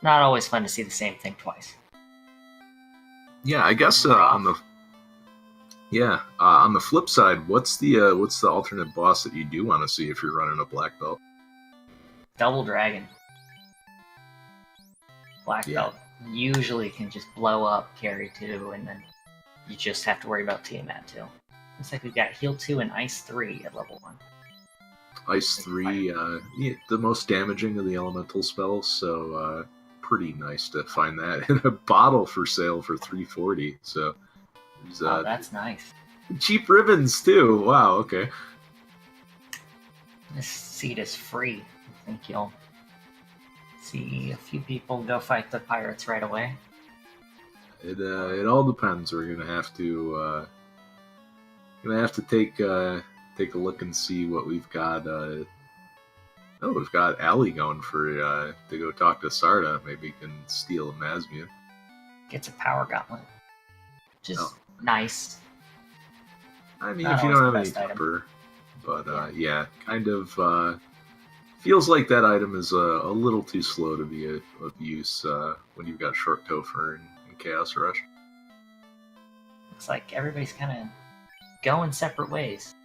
not always fun to see the same thing twice. Yeah, I guess on the flip side, what's the alternate boss that you do want to see if you're running a black belt? Double Dragon. Black Yeah. belt usually can just blow up carry 2, and then you just have to worry about Tiamat 2. Looks like we've got heal 2 and ice 3 at level 1. Ice 3, the most damaging of the elemental spells, so pretty nice to find that in a bottle for sale for $3.40. So oh, that's nice. Cheap ribbons too. Wow. Okay. This seat is free. I think you'll see a few people go fight the pirates right away. It all depends. We're gonna have to take a look and see what we've got. We've got Allie going for to go talk to Sarda. Maybe he can steal a Masmune. Gets a power gauntlet, which is nice. I mean, if you don't have any pepper, but yeah, kind of feels like that item is a little too slow to be of use when you've got short Topher and Chaos Rush. Looks like everybody's kind of going separate ways.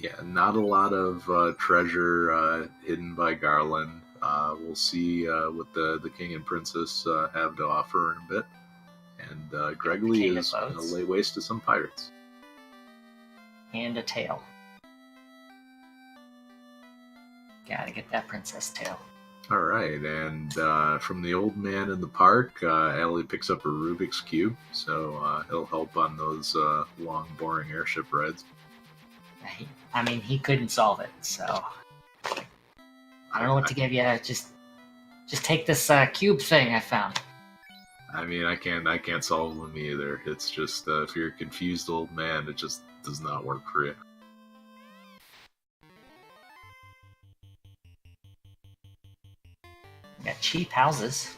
Yeah, not a lot of treasure hidden by Garland. We'll see what the King and Princess have to offer in a bit. And Gregory is going to lay waste to some pirates. And a tail. Gotta get that princess tail. Alright, and from the old man in the park, Allie picks up a Rubik's Cube, so he'll help on those long, boring airship rides. I mean, he couldn't solve it, so I don't know what to give you. Just take this cube thing I found. I mean, I can't solve them either. It's just if you're a confused old man, it just does not work for you. We got cheap houses.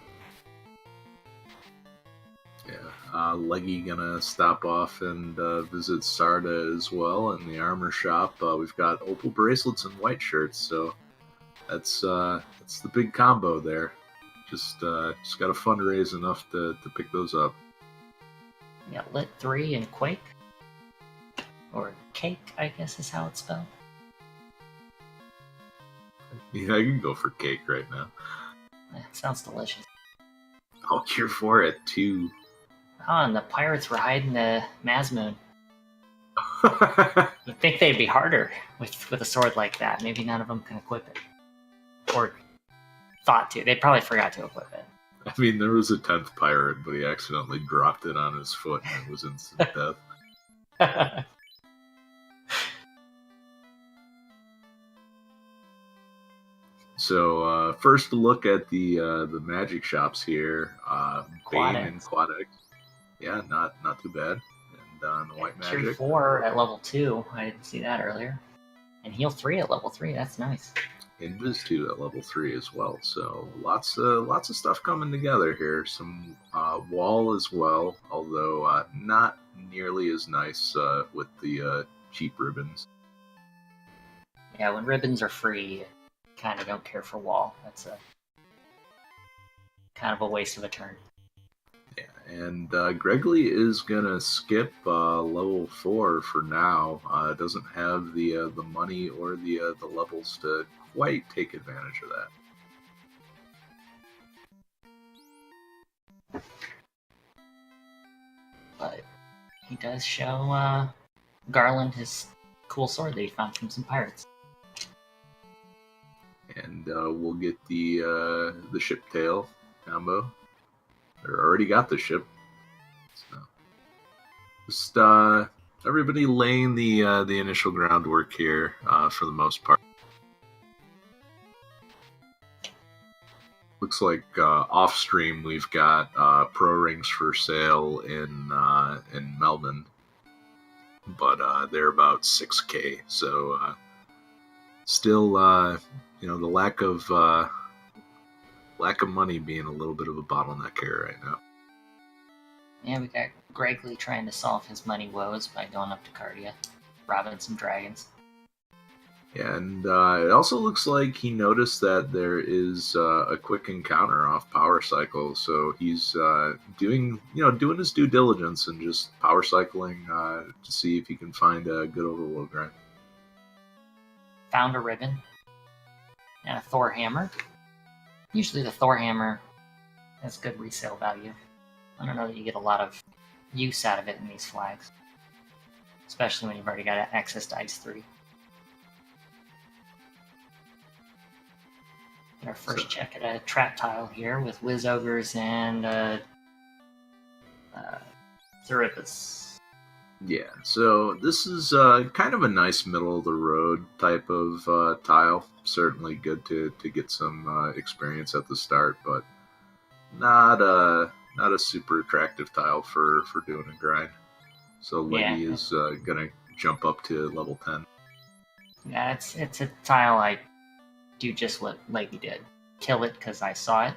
Yeah, Leggy gonna stop off and visit Sarda as well in the armor shop. We've got opal bracelets and white shirts, so that's the big combo there. Just gotta fundraise enough to pick those up. We got Lit 3 and Quake. Or Cake, I guess is how it's spelled. Yeah, I can go for cake right now. It sounds delicious. I'll cure for it too. Oh, and the pirates were hiding the Masmune. You'd think they'd be harder with a sword like that. Maybe none of them can equip it. Or thought to. They probably forgot to equip it. I mean, there was a 10th pirate, but he accidentally dropped it on his foot and it was instant death. So first, a look at the magic shops here. Bane and Quadex. Yeah, not too bad. And on the white magic. Tier 4 at level 2. I didn't see that earlier. And heal 3 at level 3. That's nice. Invis 2 at level 3 as well. So lots of stuff coming together here. Some wall as well, although not nearly as nice with the cheap ribbons. Yeah, when ribbons are free, kind of don't care for wall. That's a kind of a waste of a turn. Yeah, and Gregory is gonna skip level 4 for now. Doesn't have the money or the levels to quite take advantage of that. But he does show Garland his cool sword that he found from some pirates. And we'll get the ship tail combo. Or already got the ship. So just everybody laying the initial groundwork here for the most part. Looks like off stream we've got pro rings for sale in Melbourne, but they're about 6K. So still, the lack of money being a little bit of a bottleneck here right now. Yeah, we got Gregory trying to solve his money woes by going up to Cardia, robbing some dragons. Yeah, and it also looks like he noticed that there is a quick encounter off Power Cycle, so he's doing his due diligence and just power cycling to see if he can find a good overload grind. Found a ribbon and a Thor hammer. Usually the Thor hammer has good resale value. I don't know that you get a lot of use out of it in these flags, especially when you've already got access to Ice 3. Our first check at a trap tile here with Wiz Ogres and Therippus. Yeah, so this is kind of a nice middle of the road type of tile. Certainly good to get some experience at the start, but not a super attractive tile for doing a grind. So Leggy is gonna jump up to level 10. Yeah, it's a tile I do just what Leggy did. Kill it because I saw it,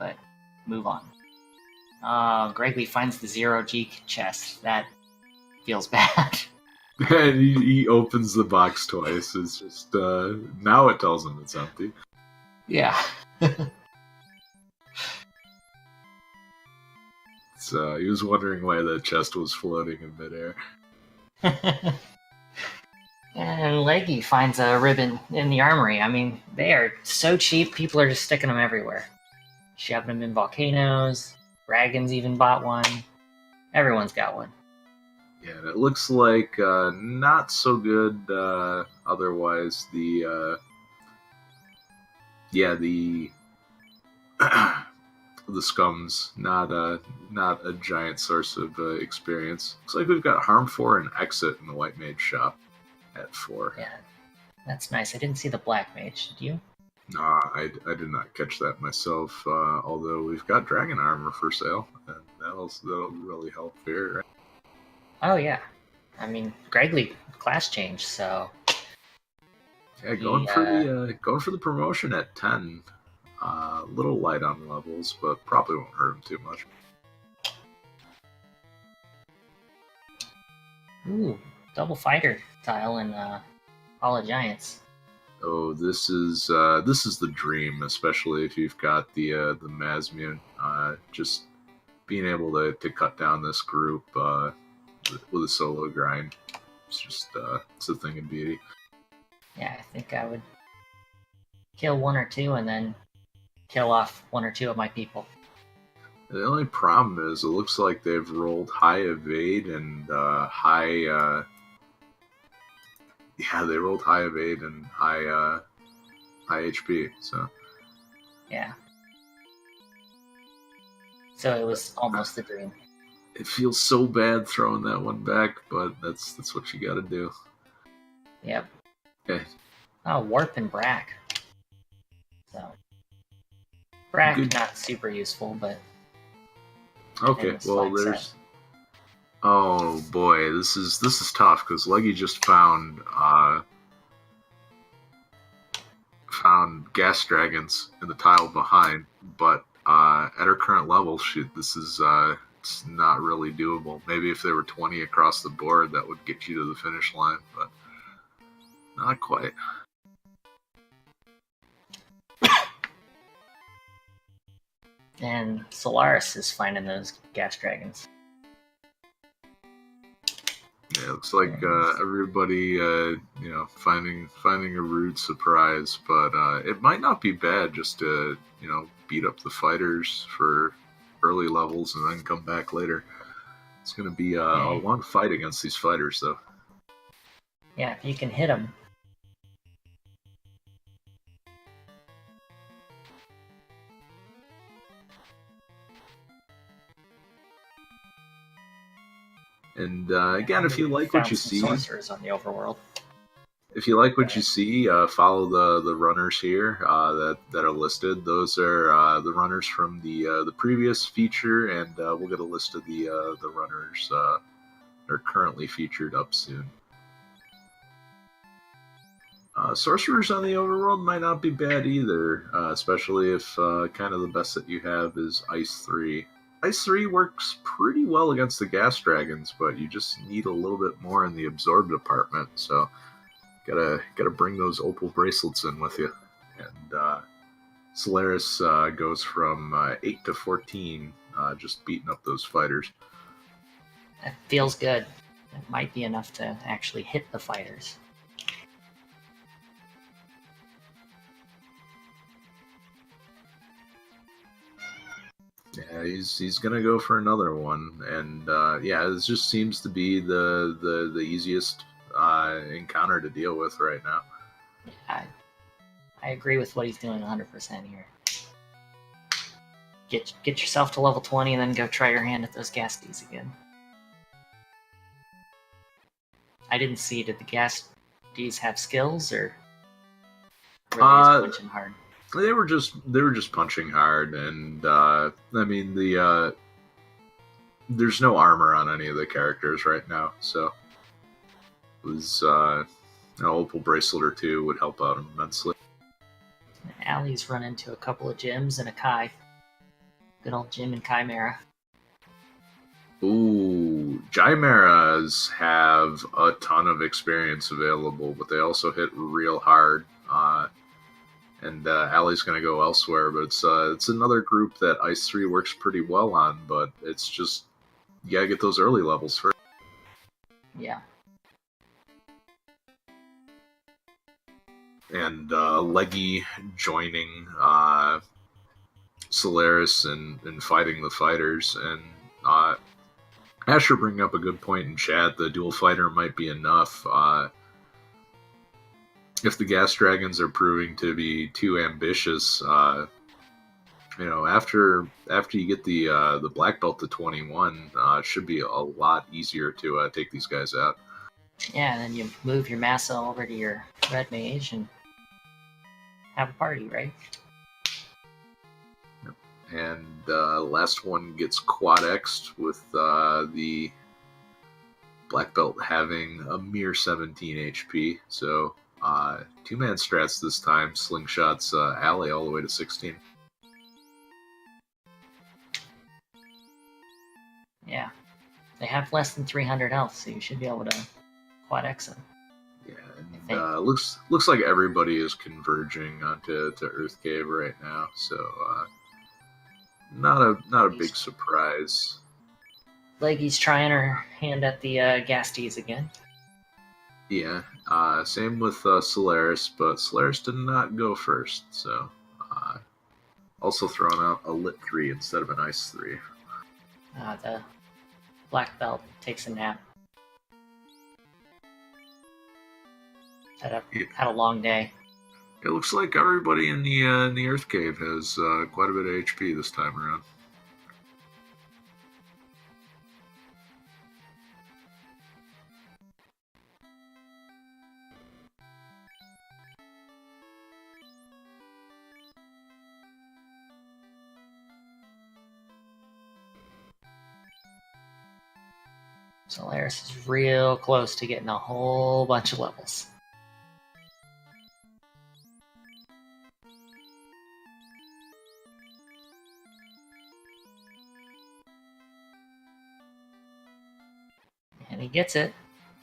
but move on. Gregory finds the 0G chest. That feels bad. And he opens the box twice. It's just now it tells him it's empty. Yeah. So he was wondering why the chest was floating in midair. And Leggy finds a ribbon in the armory. I mean, they are so cheap, people are just sticking them everywhere. Shoving them in volcanoes. Dragons even bought one. Everyone's got one. Yeah, and it looks like not so good otherwise. The the scum's not a giant source of experience. Looks like we've got Harm 4 and Exit in the White Mage shop at 4. Yeah, that's nice. I didn't see the Black Mage. Did you? Nah, I did not catch that myself. Although we've got Dragon Armor for sale, and that'll really help here. Right? Oh yeah, I mean Gregory class change, so yeah, going for the promotion at 10. A little light on levels, but probably won't hurt him too much. Ooh, double fighter tile in Hall of Giants. Oh, this is the dream, especially if you've got the Mazmune. Just being able to cut down this group with a solo grind, it's just it's a thing of beauty. Yeah, I think I would kill one or two and then kill off one or two of my people. The only problem is it looks like they've rolled high evade and high. They rolled high evade and high HP. So yeah. So it was almost a dream. It feels so bad throwing that one back, but that's what you got to do. Yep. Okay. Oh, Warp and Brack. So Brack not super useful, but okay. Well, there's. Oh boy, this is tough because Leggy just found gas dragons in the tile behind, but at her current level, this is it's not really doable. Maybe if there were 20 across the board, that would get you to the finish line, but not quite. And Solaris is finding those gas dragons. Yeah, it looks like everybody, finding a rude surprise, but it might not be bad just to, beat up the fighters for early levels and then come back later. It's going to be a long fight against these fighters, though. Yeah, if you can hit them. And again, if you like what you see, sorcerers on the overworld. If you like what you see, follow the runners here that are listed. Those are the runners from the previous feature, and we'll get a list of the runners that are currently featured up soon. Sorcerers on the overworld might not be bad either, especially if kind of the best that you have is Ice 3. Ice 3 works pretty well against the gas dragons, but you just need a little bit more in the absorb department, so Gotta bring those opal bracelets in with you. And Solaris goes from 8 to 14, just beating up those fighters. That feels good. It might be enough to actually hit the fighters. Yeah, he's gonna go for another one, and yeah, this just seems to be the easiest encounter to deal with right now. Yeah, I agree with what he's doing 100% here. Get yourself to level 20 and then go try your hand at those Gasties again. I didn't see, did the Gasties have skills, or were they just punching hard? They were just punching hard, and I mean there's no armor on any of the characters right now, so it was an opal bracelet or two would help out immensely. Allie's run into a couple of gyms and a Kai. Good old Jim and Chimera. Ooh, Chimeras have a ton of experience available, but they also hit real hard. And Allie's going to go elsewhere, but it's another group that Ice 3 works pretty well on, but it's just, you gotta get those early levels first. Yeah. And Leggy joining Solaris and fighting the fighters, and Asher bringing up a good point in chat, the dual fighter might be enough. If the gas dragons are proving to be too ambitious, after you get the black belt to 21, it should be a lot easier to take these guys out. Yeah, and then you move your Massa over to your red mage and have a party, right? And last one gets quad X'd with the black belt having a mere 17 HP. So two-man strats this time. Slingshots Alley all the way to 16. Yeah. They have less than 300 health, so you should be able to quad X them. Yeah, and looks like everybody is converging onto Earth Cave right now, so not a big surprise. Leggy's trying her hand at the Gasties again. Yeah, same with Solaris, but Solaris did not go first, so also throwing out a Lit 3 instead of an Ice 3. The black belt takes a nap. Had a long day. It looks like everybody in the Earth Cave has quite a bit of HP this time around. Solaris is real close to getting a whole bunch of levels. And he gets it.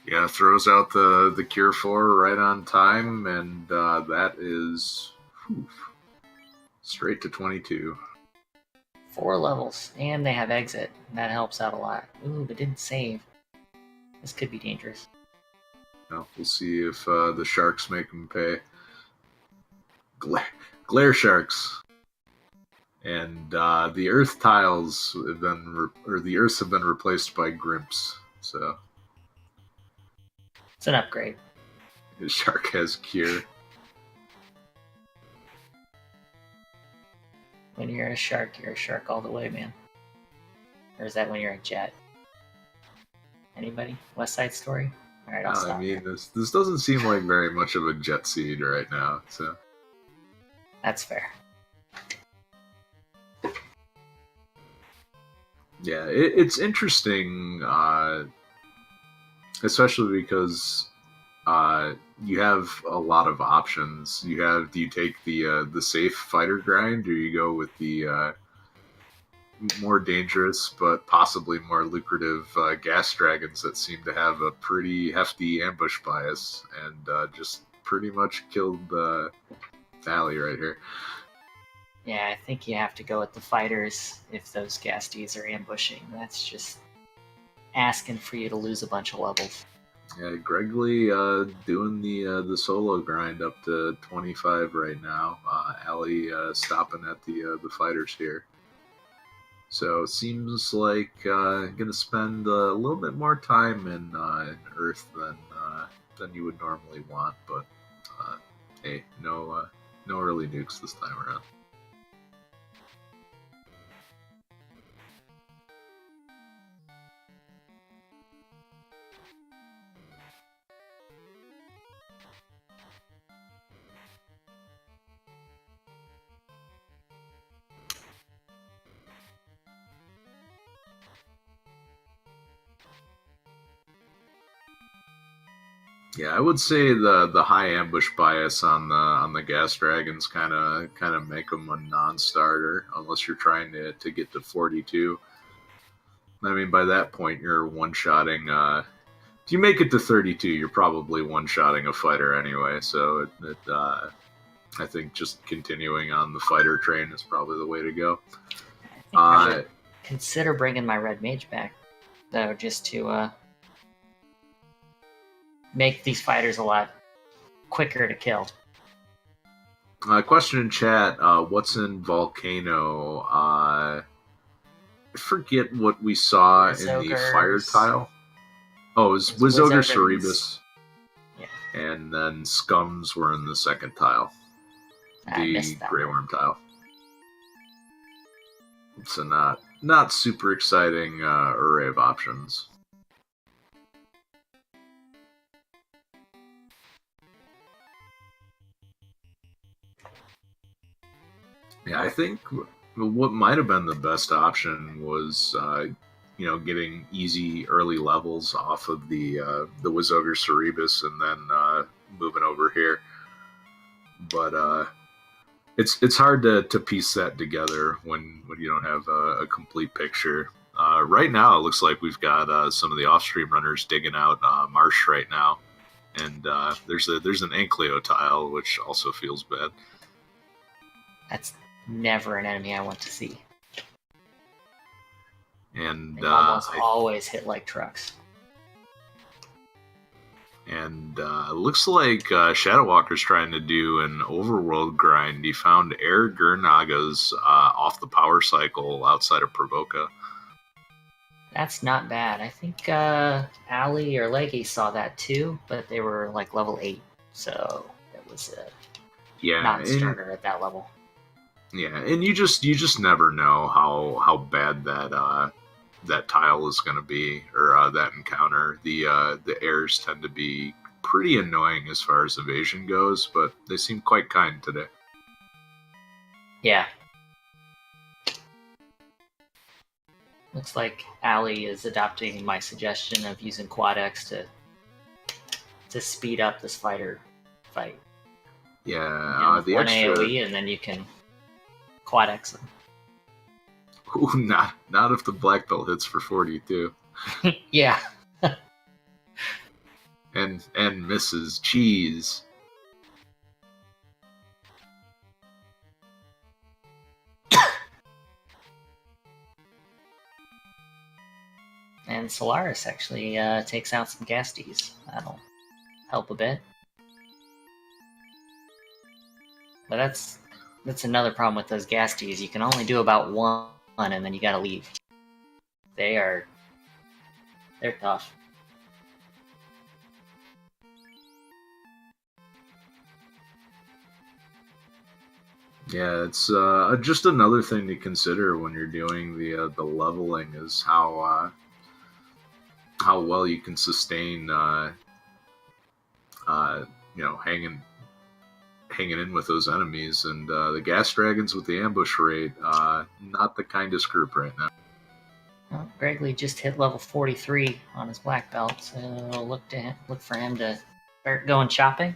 Yeah, throws out the Cure 4 right on time, and that is straight to 22. 4 levels, and they have exit. That helps out a lot. Ooh, but didn't save. This could be dangerous. Well, we'll see if the sharks make them pay. Glare sharks. And the earth tiles have been, the earths have been replaced by grimps. So it's an upgrade. His shark has cure. When you're a shark all the way, man. Or is that when you're a jet? Anybody? West Side Story? Alright, I'll stop. I mean, this doesn't seem like very much of a jet seed right now, so. That's fair. Yeah, it's interesting, especially because you have a lot of options. Do you take the safe fighter grind, or you go with the more dangerous, but possibly more lucrative gas dragons that seem to have a pretty hefty ambush bias, and just pretty much killed Valley right here. Yeah, I think you have to go with the fighters if those Gasties are ambushing. That's just asking for you to lose a bunch of levels. Yeah, Gregley doing the solo grind up to 25 right now. Ali stopping at the fighters here. So seems like gonna spend a little bit more time in Earth than you would normally want, but hey, no early nukes this time around. Yeah, I would say the high ambush bias on the gas dragons kind of make them a non-starter unless you're trying to get to 42. I mean, by that point you're one-shotting. If you make it to 32, you're probably one-shotting a fighter anyway. So I think just continuing on the fighter train is probably the way to go. I would consider bringing my red mage back, though, just to make these fighters a lot quicker to kill. Question in chat, what's in Volcano? I forget what we saw in the fire tile. Oh, it was Wizogre Cerebus. Yeah. And then Scums were in the second tile. The Grey Worm tile. It's a not super exciting array of options. Yeah, I think what might have been the best option was, getting easy early levels off of the Wizogre Cerebus and then moving over here. But it's hard to piece that together when you don't have a complete picture. Right now, it looks like we've got some of the off-stream runners digging out Marsh right now, and there's an Ankleo tile, which also feels bad. That's never an enemy I want to see. And they almost always hit like trucks. And looks like Shadow Walker's trying to do an overworld grind. He found Air Gurnagas off the power cycle outside of Provoca. That's not bad. I think Ali or Leggy saw that too, but they were like level 8, so it was a non-starter at that level. Yeah, and you just never know how bad that tile is going to be, or that encounter. The airs tend to be pretty annoying as far as evasion goes, but they seem quite kind today. Yeah. Looks like Ali is adopting my suggestion of using Quad X to speed up this fighter fight. Yeah, the one extra AoE, and then you can Quad X them. Ooh, not if the black belt hits for 42. Yeah. and misses. Cheese. And Solaris actually takes out some Gasties. That'll help a bit. But that's another problem with those Gasties. You can only do about one, and then you gotta leave. They're tough. Yeah, it's just another thing to consider when you're doing the leveling is how well you can sustain hanging in with those enemies, and the gas dragons with the ambush rate, not the kindest group right now. Well, Gregley just hit level 43 on his black belt, so look for him to start going shopping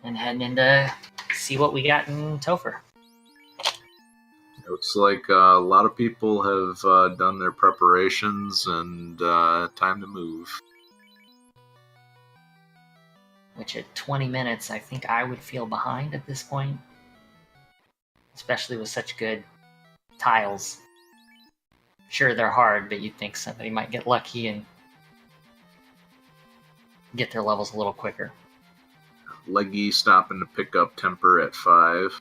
and heading in to see what we got in Topher. Looks like a lot of people have done their preparations and time to move. Which at 20 minutes, I think I would feel behind at this point. Especially with such good tiles. Sure, they're hard, but you'd think somebody might get lucky and get their levels a little quicker. Leggy stopping to pick up Temper at 5.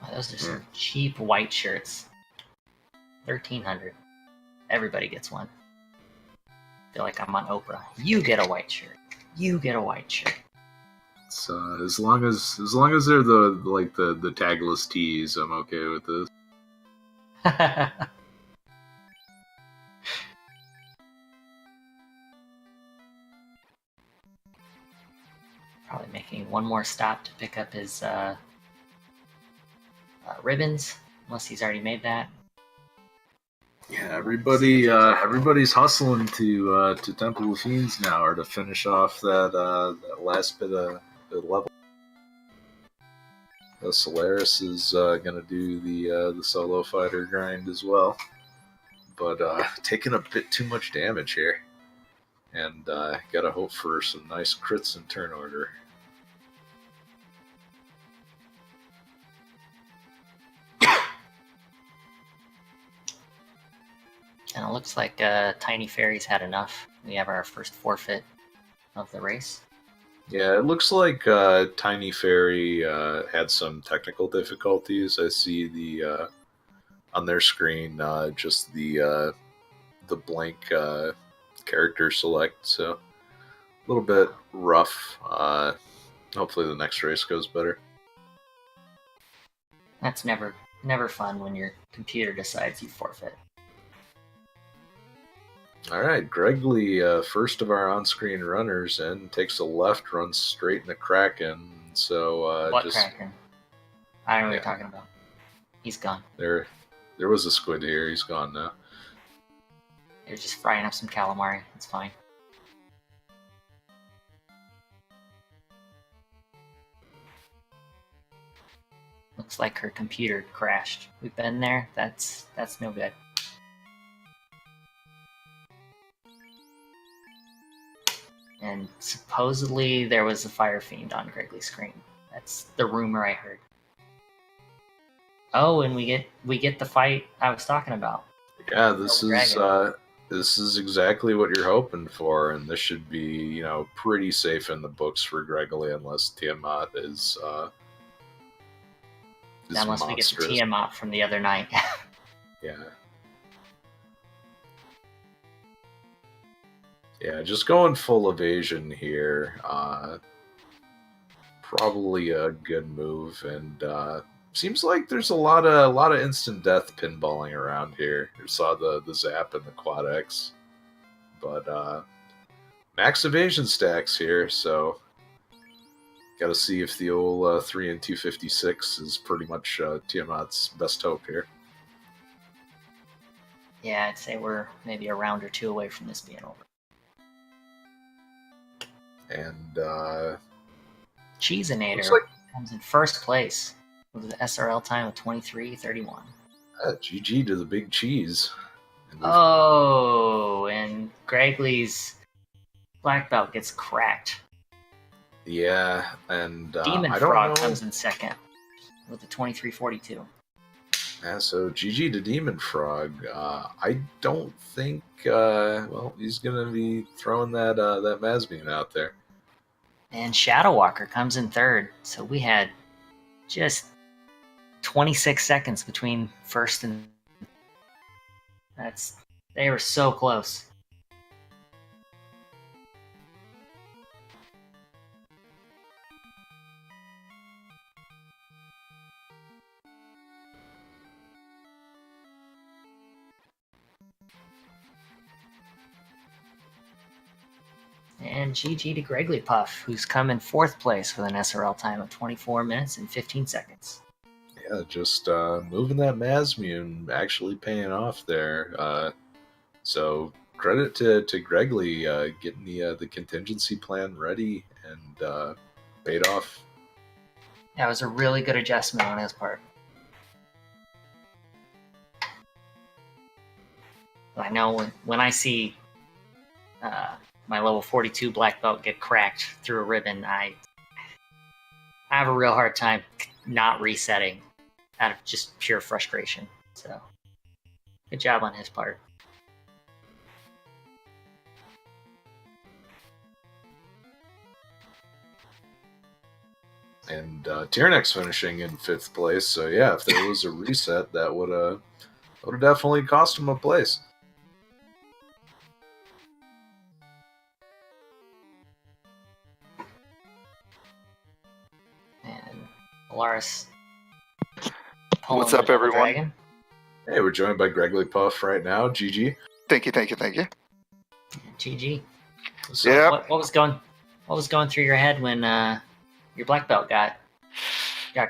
Wow, those are some cheap white shirts. 1,300. Everybody gets one. Feel like I'm on Oprah. You get a white shirt. You get a white shirt. So as long as they're the tagless tees, I'm okay with this. Probably making one more stop to pick up his ribbons, unless he's already made that. Yeah, everybody's hustling to Temple of Fiends now, or to finish off that last bit of level. Solaris is gonna do the solo fighter grind as well, but taking a bit too much damage here, and gotta hope for some nice crits in turn order. And it looks like Tiny Fairy's had enough. We have our first forfeit of the race. Yeah, it looks like Tiny Fairy had some technical difficulties. I see the on their screen just the blank character select, so a little bit rough. Hopefully the next race goes better. That's never fun when your computer decides you forfeit. All right, Gregley, first of our on-screen runners, and takes a left, runs straight into Kraken. So what Kraken? I don't know what you're talking about. He's gone. There was a squid here. He's gone now. They're just frying up some calamari. It's fine. Looks like her computer crashed. We've been there. That's no good. And supposedly there was a fire fiend on Gregley's screen. That's the rumor I heard. Oh, and we get the fight I was talking about. Yeah, this is exactly what you're hoping for, and this should be, pretty safe in the books for Gregley, unless Tiamat is unless monstrous. We get the Tiamat from the other night. Yeah. Yeah, just going full evasion here. Probably a good move, and seems like there's a lot of instant death pinballing around here. You saw the zap and the quad X, but max evasion stacks here, so got to see if the old 3 and 256 is pretty much Tiamat's best hope here. Yeah, I'd say we're maybe a round or two away from this being over. And Cheeseinator comes in first place with an SRL time of 23:31. GG to the big cheese. Oh, and Gregley's black belt gets cracked. Yeah, and Demon Frog comes in second with a 23:42. Yeah, so GG to Demon Frog. I don't think he's gonna be throwing that Masmian out there. And Shadow Walker comes in third. So we had just 26 seconds between first and they were so close. And GG to Gregley Puff, who's come in fourth place with an SRL time of 24 minutes and 15 seconds. Yeah, just moving that Masmian actually paying off there. So credit to Gregley getting the contingency plan ready and paid off. That was a really good adjustment on his part. I know when I see my level 42 black belt get cracked through a ribbon, I have a real hard time not resetting out of just pure frustration. So, good job on his part. And Tyrannix finishing in 5th place. So yeah, if there was a reset, that would have definitely cost him a place. And Polaris. What's up, everyone? Dragon. Hey, we're joined by Gregory Puff right now. GG. Thank you. GG. So, Yeah. What was going through your head when your black belt got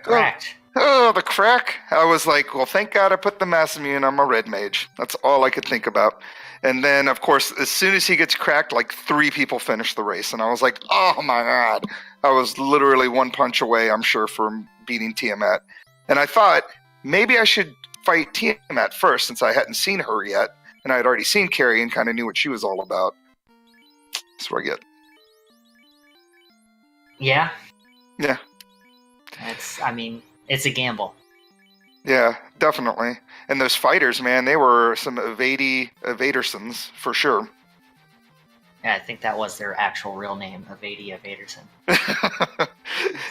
cracked? Oh, the crack. I was like, well, thank God I put the mass immune on my red mage. That's all I could think about. And then, of course, as soon as he gets cracked, like 3 people finish the race. And I was like, oh my God. I was literally 1 punch away, I'm sure, from beating Tiamat. And I thought, maybe I should fight Tiamat first since I hadn't seen her yet. And I had already seen Carrie and kind of knew what she was all about. That's what I get. Yeah. Yeah. It's a gamble. Yeah, definitely. And those fighters, man, they were some Evadersons for sure. Yeah, I think that was their actual real name, Evady Evaderson.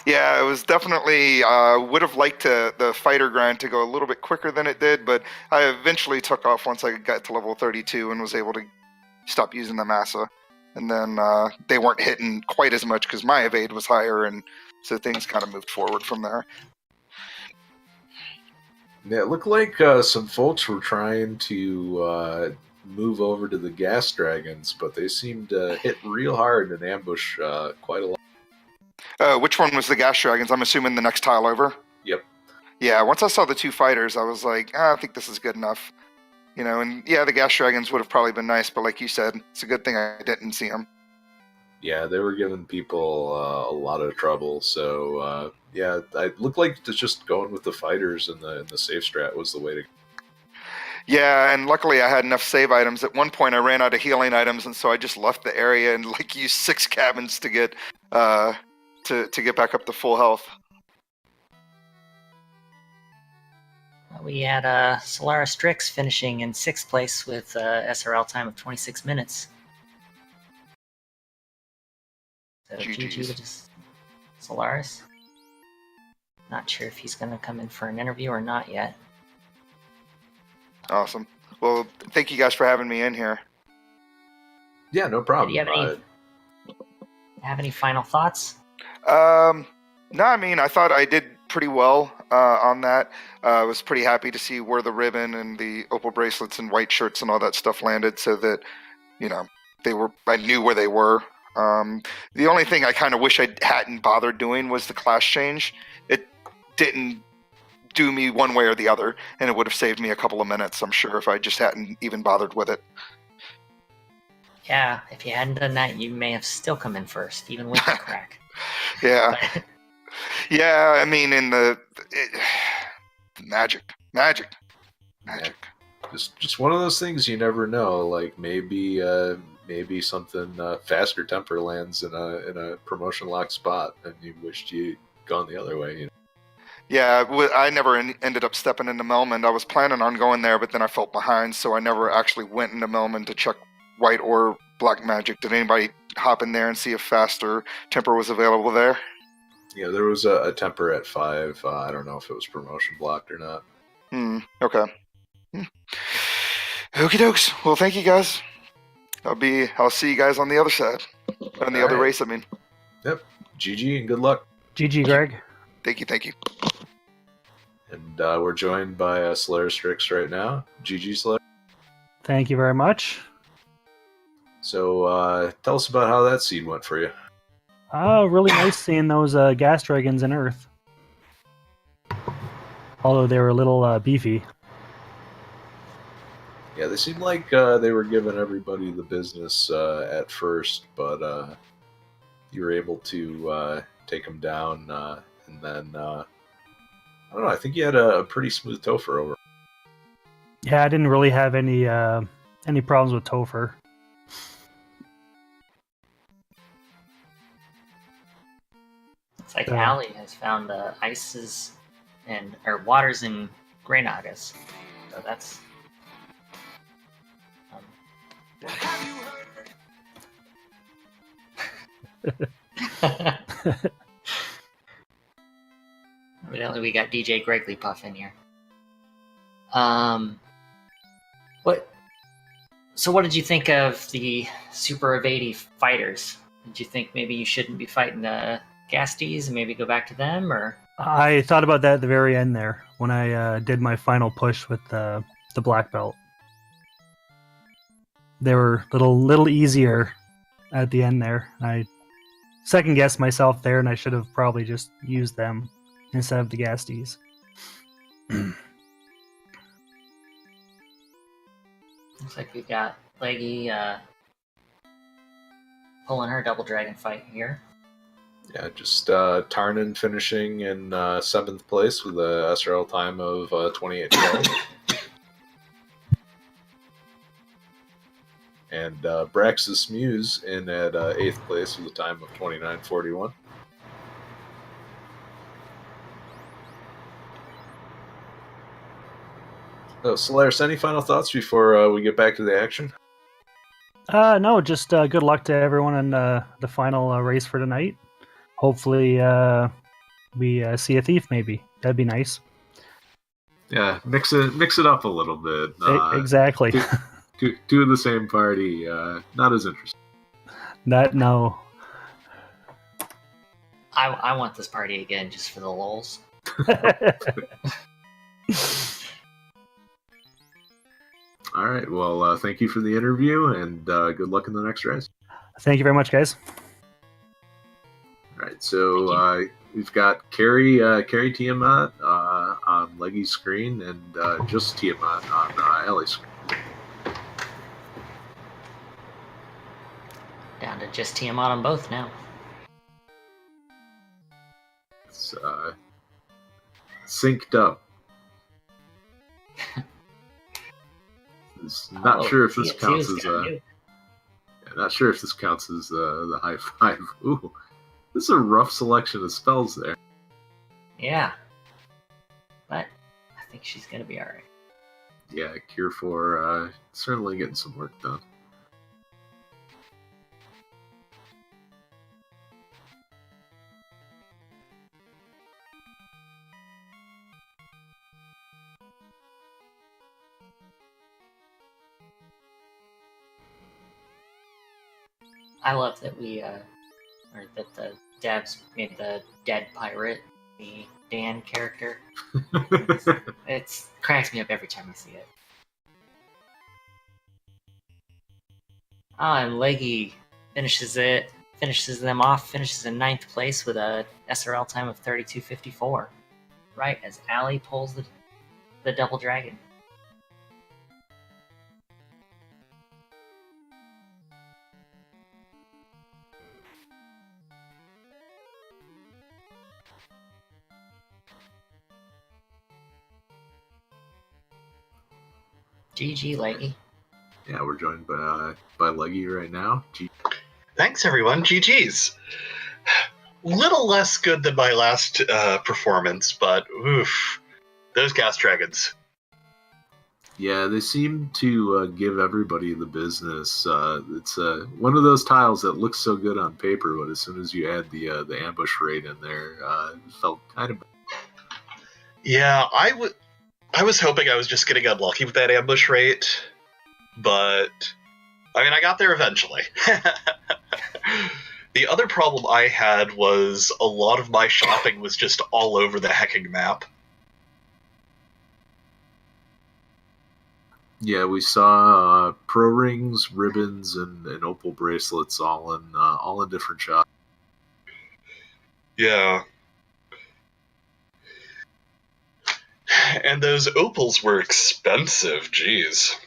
Yeah, it was definitely, would have liked the fighter grind to go a little bit quicker than it did, but I eventually took off once I got to level 32 and was able to stop using the Massa. And then they weren't hitting quite as much because my evade was higher, and so things kind of moved forward from there. yeah, it looked like some folks were trying to move over to the gas dragons, but they seemed to hit real hard and ambush quite a lot. Which one was the gas dragons? I'm assuming the next tile over? Yep. Yeah, once I saw the 2 fighters, I was like, I think this is good enough. You know, and yeah, the gas dragons would have probably been nice, but like you said, it's a good thing I didn't see them. Yeah, they were giving people a lot of trouble. So yeah, it looked like just going with the fighters and the safe strat was the way to go. Yeah, and luckily I had enough save items. At one point I ran out of healing items, and so I just left the area and like used 6 cabins to get to get back up to full health. We had Solaris Strix finishing in 6th place with SRL time of 26 minutes. So GG's. GG with Solaris. Not sure if he's going to come in for an interview or not yet. Awesome. Well, thank you guys for having me in here. Yeah, no problem. Do you have any final thoughts? No, I mean, I thought I did pretty well on that. I was pretty happy to see where the ribbon and the opal bracelets and white shirts and all that stuff landed, so that, you know, I knew where they were. The only thing I kind of wish I hadn't bothered doing was the class change. It didn't do me one way or the other, and it would have saved me a couple of minutes, I'm sure, if I just hadn't even bothered with it. Yeah, if you hadn't done that, you may have still come in first, even with the crack. Yeah. Yeah, I mean, in magic. Yeah. Just one of those things you never know. Like maybe something faster temper lands in a promotion lock spot, and you wished you'd gone the other way. You know? Yeah, I never ended up stepping into Melmond. I was planning on going there, but then I felt behind, so I never actually went into Melmond to check white or black magic. Did anybody hop in there and see if faster temper was available there? Yeah, there was a temper at 5. I don't know if it was promotion blocked or not. Okay. Okie dokes. Well, thank you guys. I'll see you guys on the other side. On the other race, I mean. Yep. GG and good luck. GG, Greg. Thank you. And we're joined by Slayer Strix right now. GG Slayer. Thank you very much. So tell us about how that seed went for you. Really nice seeing those gas dragons in Earth. Although they were a little beefy. Yeah, they seemed like they were giving everybody the business at first, but you were able to take them down, and then I don't know. I think you had a pretty smooth Topher over. Yeah, I didn't really have any any problems with Topher. It's like Yeah. Allie has found ices or waters in Greynagas. So that's evidently we got DJ Gregley Puff in here. What? So what did you think of the Super Evady fighters? Did you think maybe you shouldn't be fighting the Gasties and maybe go back to them, or? I thought about that at the very end there when I did my final push with the black belt. They were a little easier at the end there. I second guessed myself there, and I should have probably just used them instead of the Gasties. Looks like we've got Leggy pulling her double dragon fight here. Yeah, just Tarnin finishing in 7th place with a SRL time of 28:12. And Braxis Muse in at 8th place with a time of 29:41. So, Solaris, any final thoughts before we get back to the action? No, just good luck to everyone in the final race for tonight. Hopefully, we see a thief. Maybe that'd be nice. Yeah, mix it up a little bit. Exactly. Two of the same party, not as interesting. No. I want this party again just for the lulz. All right, well, thank you for the interview, and good luck in the next race. Thank you very much, guys. All right, so we've got Carrie Tiamat on Leggy's screen, and just Tiamat on Ellie's screen. Down to just Tiamat on both now. It's synced up. Not sure if this counts as not sure if this counts as the high five. Ooh, this is a rough selection of spells there. Yeah, but I think she's gonna be all right. Yeah, Cure 4 certainly getting some work done. I love that that the devs made the dead pirate the Dan character. It cracks me up every time I see it. And Leggy finishes them off, finishes in 9th place with a SRL time of 32:54. Right as Allie pulls the double dragon. GG, Leggy. Yeah, we're joined by Leggy right now. Thanks, everyone. GG's. Little less good than my last performance, but oof, those gas dragons. Yeah, they seem to give everybody the business. It's one of those tiles that looks so good on paper, but as soon as you add the ambush rate in there, it felt kind of. Yeah, I was hoping I was just getting unlucky with that ambush rate, but I mean, I got there eventually. The other problem I had was a lot of my shopping was just all over the hecking map. Yeah, we saw pro rings, ribbons, and opal bracelets all in different shops. Yeah. And those opals were expensive, geez.